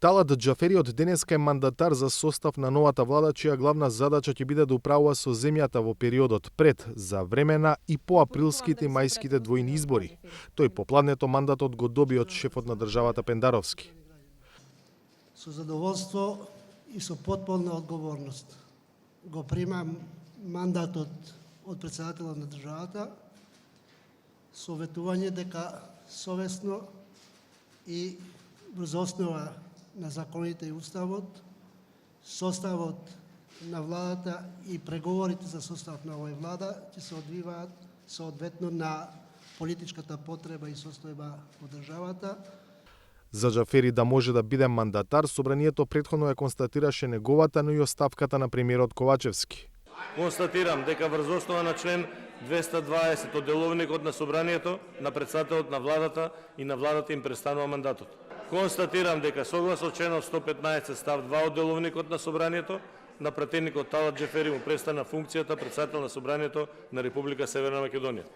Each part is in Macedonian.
Талат Џафери од денеска е мандатар за состав на новата влада, чија главна задача ќе биде да управува со земјата во периодот пред, за време на и по априлските и мајските двојни избори. Тој попладнето мандатот го доби од шефот на државата Пендаровски. Со задоволство и со потполна одговорност го примам мандатот од председателот на државата, со ветување дека совесно и врз основа на законите и уставот, составот на владата и преговорите за состав на овој влада ќе се одвиваат соодветно на политичката потреба и состојба во државата. За Џафери да може да биде мандатар, собранието претходно ја констатираше неговата, но и оставката на премиерот Ковачевски. Констатирам дека врз основа на член 220 од деловникот на собранието, на председателот на владата и на владата им престанува мандатот. Констатирам дека согласно членот 115 став 2 од деловникот на собранието, на пратеникот Талат Џафери му престана функцијата председател на собранието на Република Северна Македонија.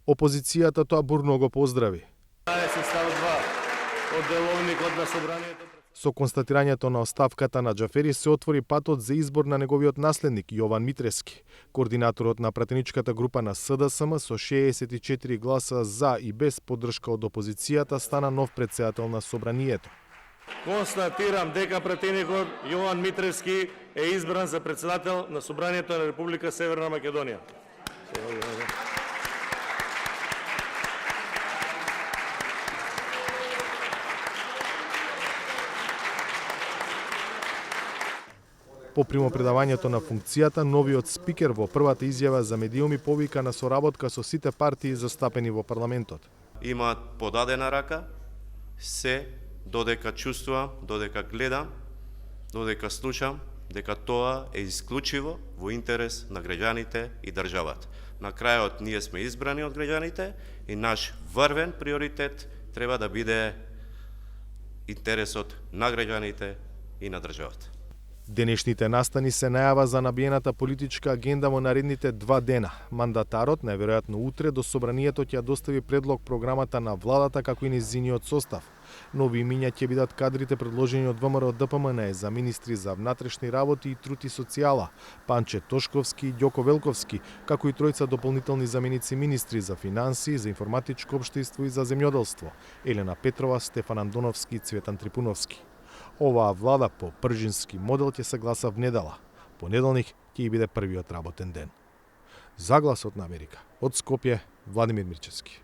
Опозицијата тоа бурно го поздрави. 15 став 2 од деловникот на собранието. Со констатирањето на оставката на Џафери се отвори патот за избор на неговиот наследник Јован Митрески. Координаторот на пратеничката група на СДСМ со 64 гласа за и без поддршка од опозицијата стана нов председател на собранието. Констатирам дека пратеникот Јован Митрески е избран за председател на собранието на Република Северна Македонија. По примопредавањето на функцијата, новиот спикер во првата изјава за медиуми повика на соработка со сите партии застапени во парламентот. Имаат подадена рака, се додека чувствувам, додека гледам, додека слушам, дека тоа е исклучиво во интерес на граѓаните и државата. На крајот ние сме избрани од граѓаните и наш врвен приоритет треба да биде интересот на граѓаните и на државата. Денешните настани се најава за набиената политичка агенда во наредните 2 дена. Мандатарот, најверојатно утре, до собранието ќе достави предлог програмата на владата како и нејзиниот состав. Нови имиња ќе бидат кадрите предложени од ВМРО ДПМН за министри за внатрешни работи и труд и социјала, Панче Тошковски и Ѓоко Велковски, како и тројца дополнителни заменици министри за финансии, за информатичко општество и за земјоделство, Елена Петрова, Стефан Андоновски и Цветан Трипуновски. Оваа влада по пржински модел ќе се гласа внедела. Понеделник ќе биде првиот работен ден. За Гласот на Америка. Од Скопје, Владимир Мирчевски.